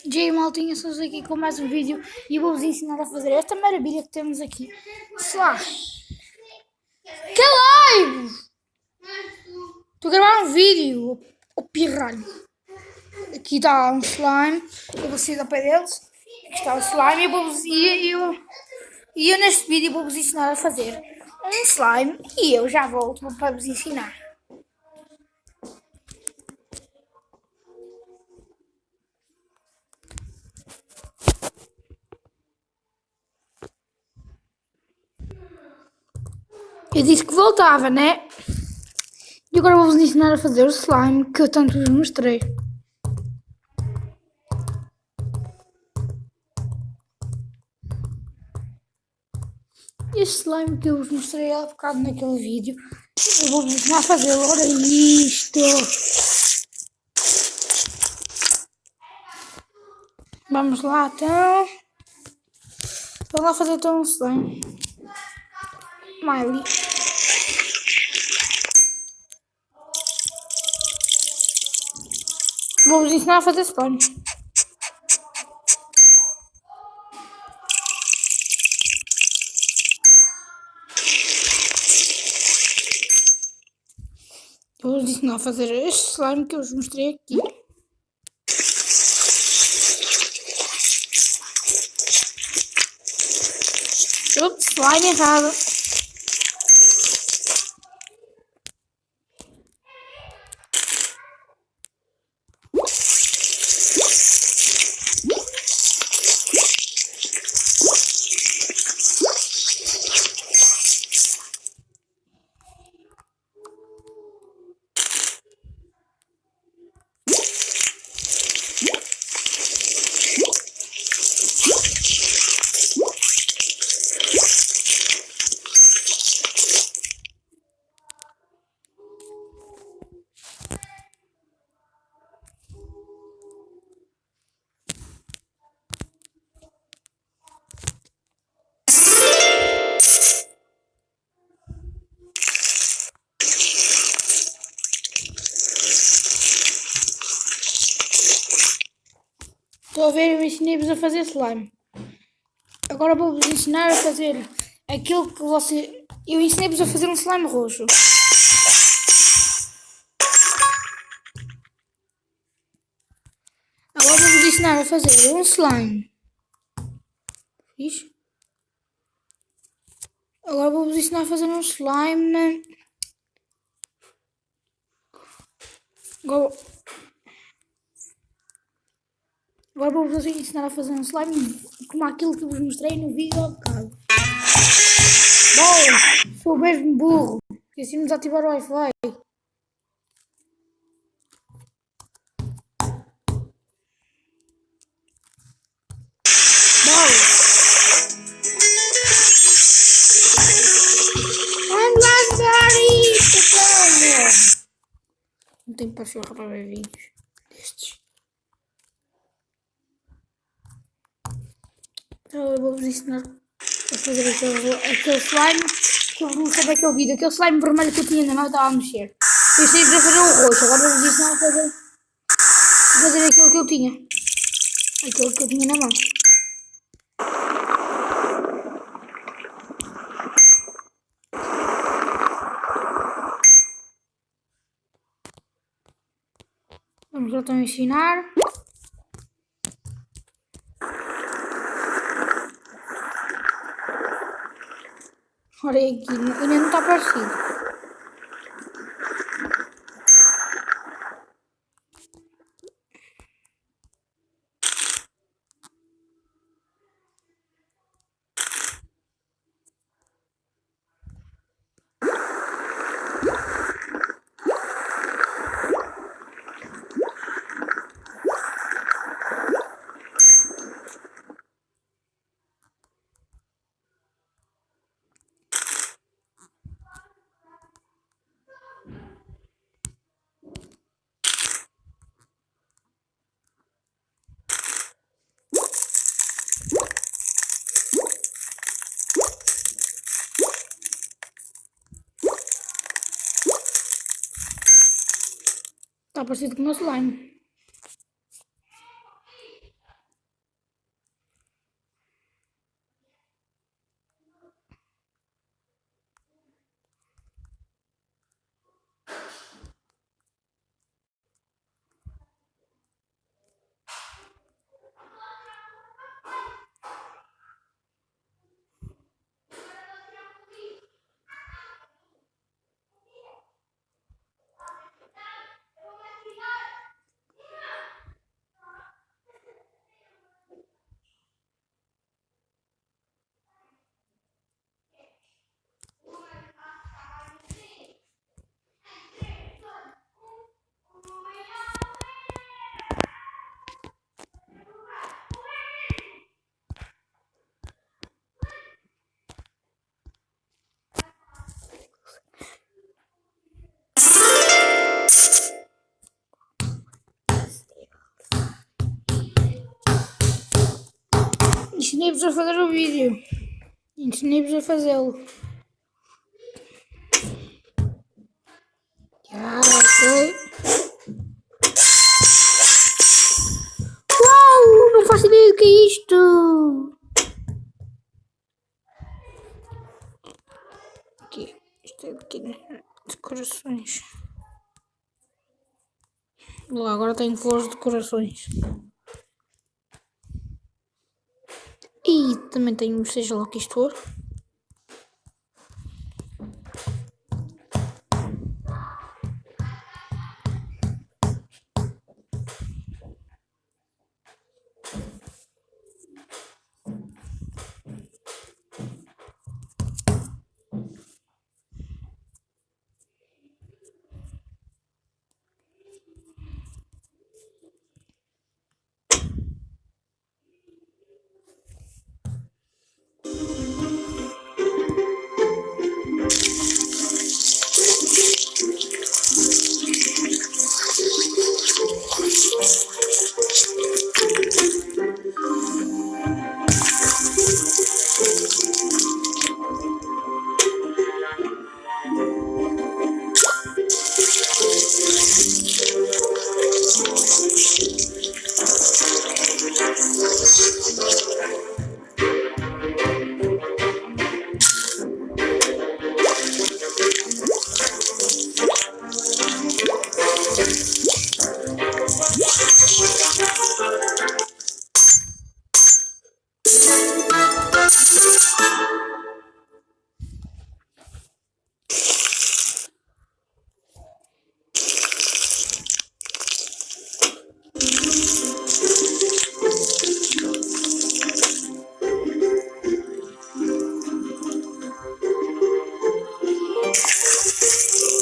Jay Maltinha, estamos aqui com mais um vídeo e eu vou-vos ensinar a fazer esta maravilha que temos aqui. Slash! Que live! Estou a gravar um vídeo, o pirralho. Aqui está um slime, eu vou sair ao pé deles. Aqui está o slime e eu neste vídeo vou-vos ensinar a fazer um slime e eu já volto para vos ensinar. Eu disse que voltava, né? E agora vou-vos ensinar a fazer o slime que eu tanto vos mostrei. Este slime que eu vos mostrei há bocado naquele vídeo, eu vou-vos ensinar a fazê-lo. Ora isto! Vamos lá então. Vamos lá fazer então um slime. Miley. Vou-vos ensinar a fazer slime. Eu vou-vos ensinar a fazer este slime que eu vos mostrei aqui. Ups, slime errado. Estou a ver, eu ensinei-vos a fazer slime. Agora vou-vos ensinar a fazer aquilo que você... Eu ensinei-vos a fazer um slime roxo. Agora vou-vos ensinar a fazer um slime. Fiz? Agora vou-vos ensinar a fazer um slime. Agora vou-vos ensinar a fazer um slime como aquilo que vos mostrei no vídeo há bocado. Bola! Sou mesmo burro. Esqueci-me de desativar o Wi-Fi. Bola! Vamos lá dar isto, cara! Não tenho paciência para ver vídeos destes. Então eu vou-vos ensinar a fazer aquele slime que eu vos mostrei naquele vídeo. Aquele slime vermelho que eu tinha na mão estava a mexer. Eu sei que fazer o roxo. Agora vou-vos ensinar a fazer aquilo que eu tinha. Aquilo que eu tinha na mão. Vamos lá então ensinar. Olha aqui, ainda não está parecido. Está parecido com o meu slime. Ensinei-vos a fazer o vídeo. Ensinei-vos a fazê-lo. Ok. Uau! Não faço ideia do que é isto! Aqui. Isto é aqui de corações. Lá, agora tenho flores de corações. E também tenho, seja lá o que isto for.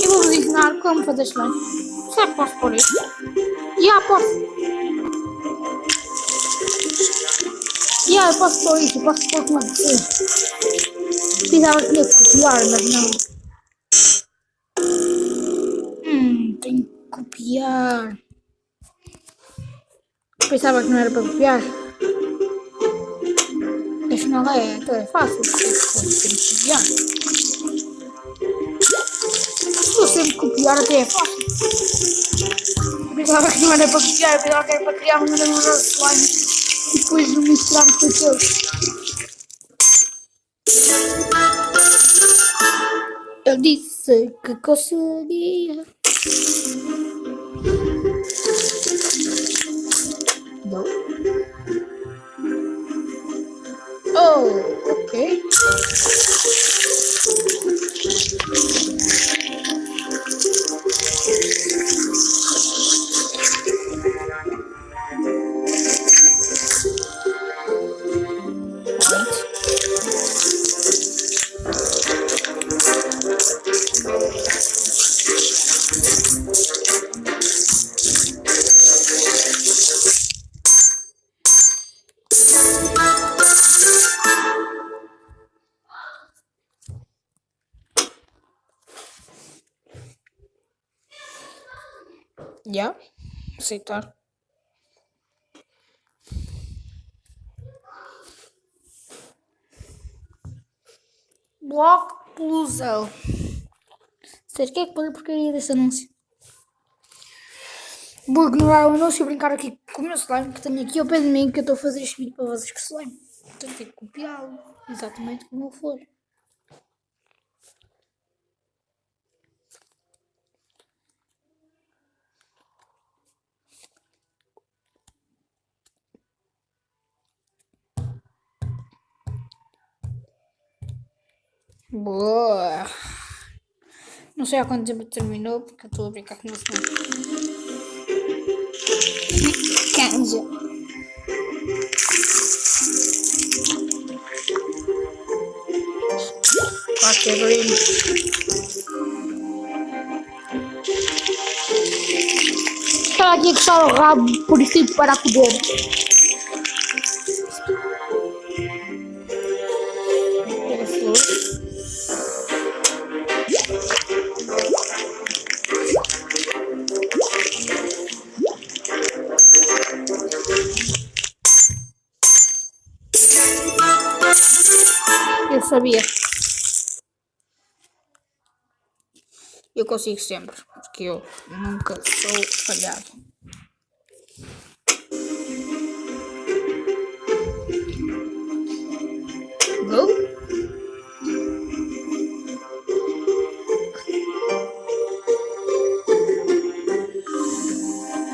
Eu vou-vos ensinar como fazer slime. Será que posso pôr isto? Posso. Eu posso pôr isto. Posso pôr como é que seja. Pensava que ia copiar, mas não. Tenho que copiar. Pensava que não era para copiar. Afinal então é fácil. Tenho que copiar. Se eu sempre copiar até é fácil. Pensava que não era para copiar, pensava que era para criar uma nova slime e depois misturarmos com aqueles. Eu disse que conseguia. Não. Oh, ok. Aceitar. Bloco Plusão. Sei que é que pode a porcaria desse anúncio. Vou ignorar o anúncio e brincar aqui com o meu slime que tenho aqui ao pé de mim, que eu estou a fazer este vídeo para vocês com slime. Então tenho que copiá-lo exatamente como ele for. Boa! Não sei há quanto tempo terminou, porque eu estou a brincar com o meu slime. Canja. Claro que é green. Estava aqui a coçar o rabo, por isso tive para poder. Pega flor. Eu sabia. Eu consigo sempre, porque eu nunca sou falhado. Go?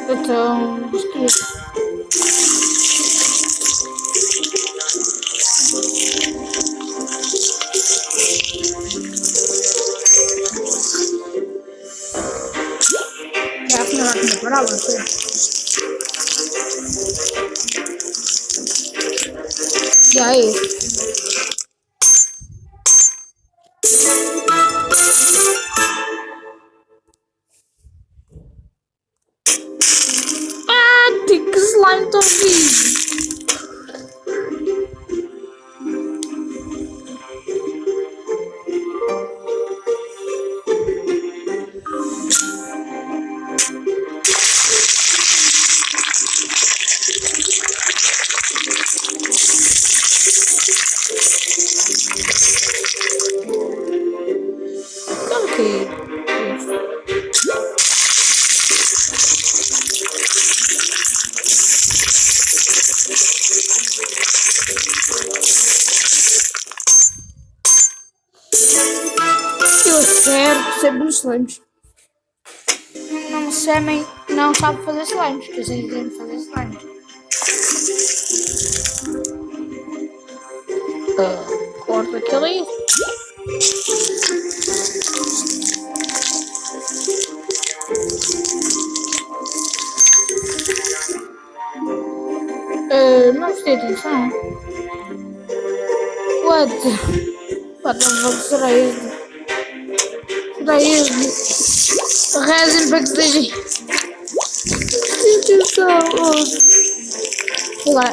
Então, esqueci. Já afinal vai comer para você. E aí? Ah, que slime tão vivo! Ok. Eu acerto sempre nos slimes. Não me chamem, não sabe fazer slimes, que eu sei que fazer slimes. Corta aquilo aí. Não prestei atenção. What? Será este? Será este? Rezem para que seja. Prestei atenção. Sei lá.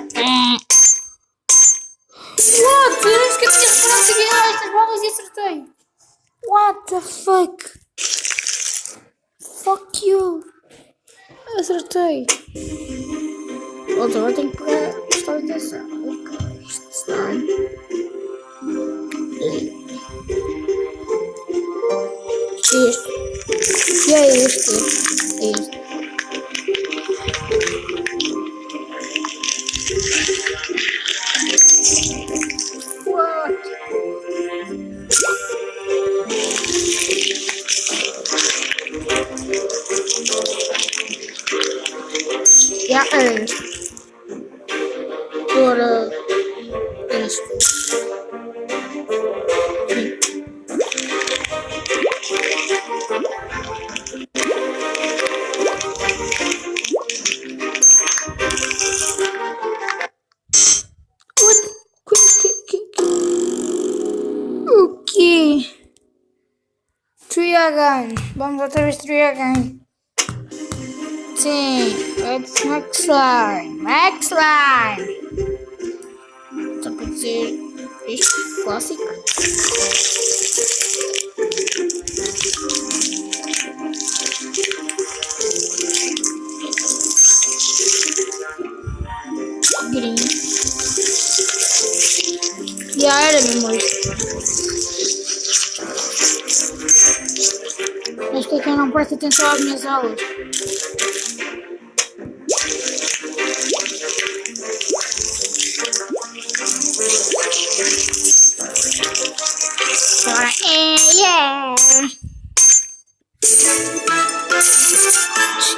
What? Eu nem sequer tinha reparado que havia estas bolas e acertei. What the fuck? Fuck you. Acertei. Outra, agora tenho que prestar atenção. Ok, isto está. Este. E é este. É este. What? Já é este. Agora isto. O quê? Try again. Vamos outra vez try again. Sim, let's max slime. Max slime. Só pode ser isto, clássico. Green. Já era mesmo isto. Acho que é quem não presta atenção às minhas aulas. Yeah!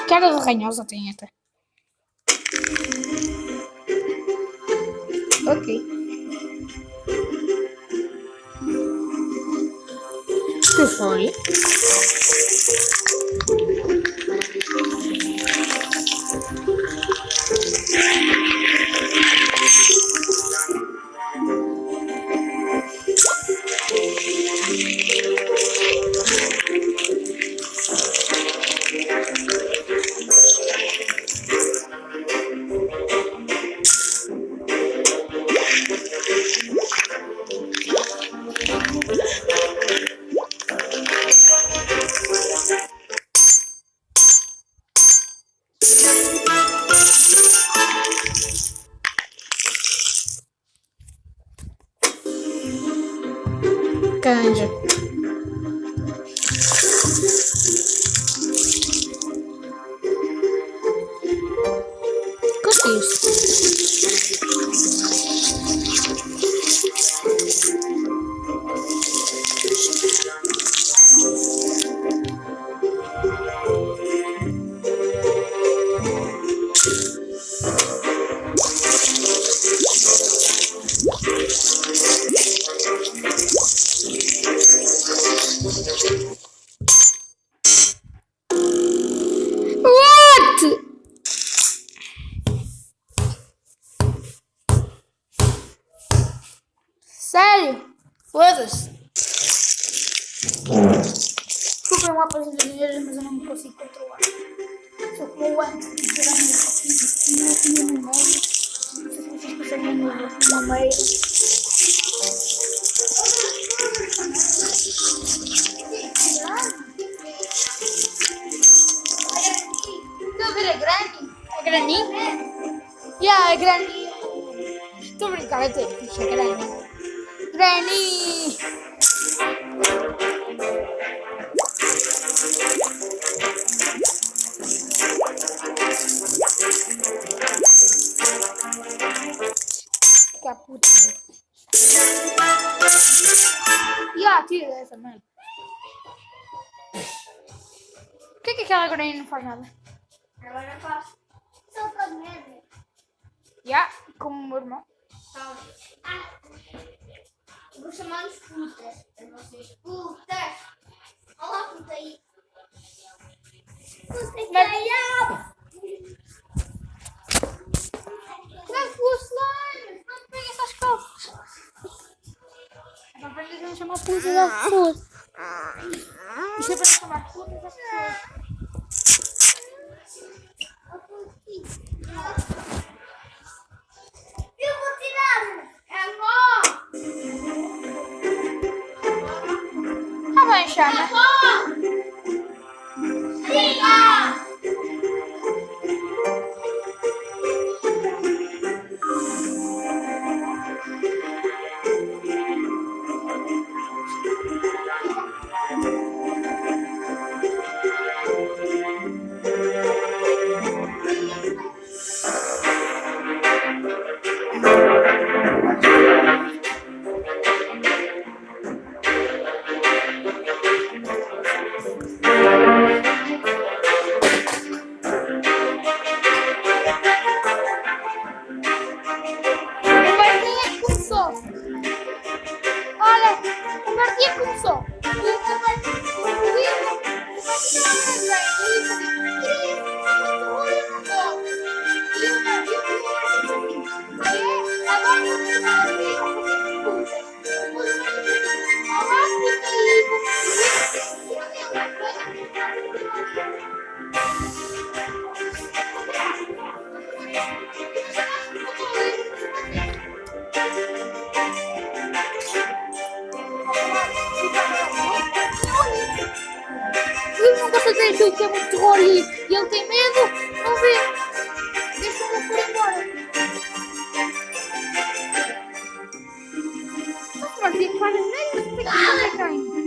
Cara de ranhosa tem até. Ok. Que foi? Canja. O que é isso? What? Sério? Foda-se. Desculpem lá para as engenheiras, mas eu não me consigo controlar. Sou como o antes de tirar no meio. Não sei se vocês conseguem no meio. Estão a ver a Granny? A Granny? Yeah, a Granny. Estou a brincar, até fixe, a Granny. Granny! Que puta. Yeah, tira essa, mano. Por que aquela Granny não faz nada? Agora faço. Só faz merda. Yeah, como o meu irmão. Vou chamar-nos putas. A vocês putas. Olá, puta aí. Puta que é. Traz o slime! Não pega essas calças! É para aprender a não chamar putas às pessoas. Isso é para não chamar putas às pessoas. Eu vou tirar. É bom. Tá bem, chama. Tira. aquilo que é muito terror e ele tem medo, não vê. Deixa-me por embora. Mas tem que fazer negras, tem que fazer quem?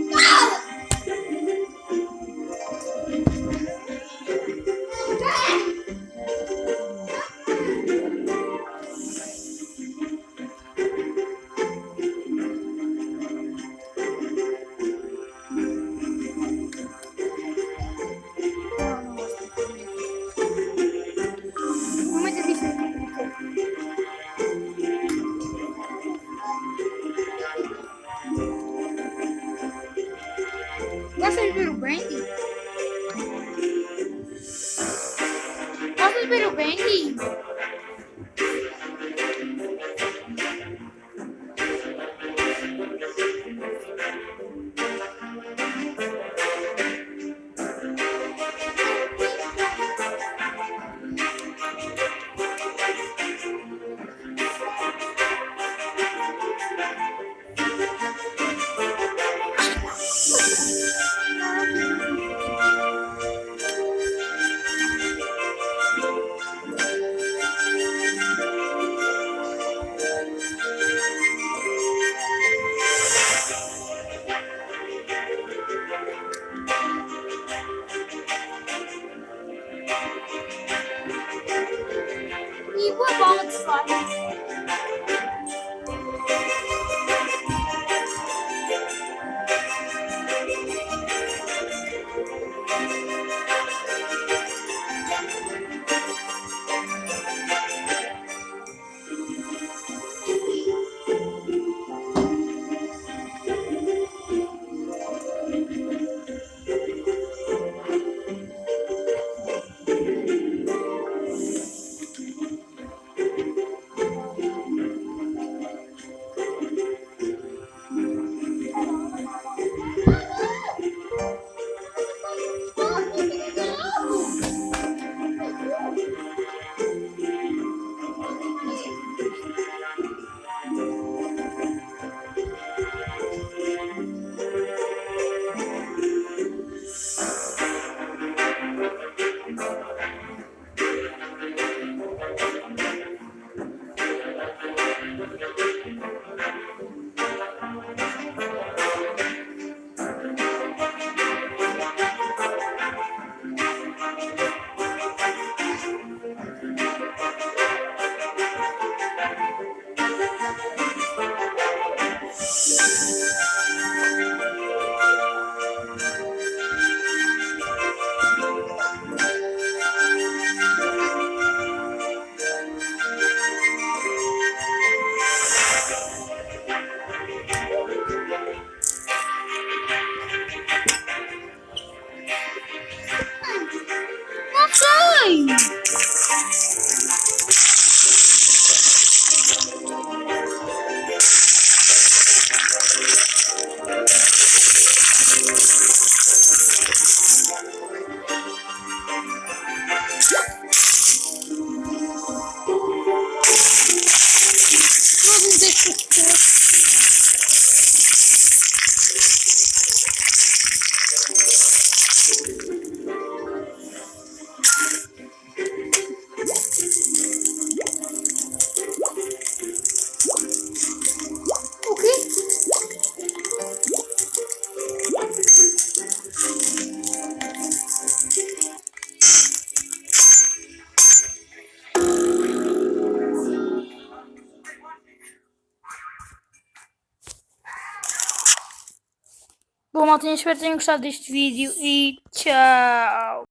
Bendy. E uma bola de fora. Não sei! Vamos deixar o quê? Bom, maltinha, espero que tenham gostado deste vídeo e tchau!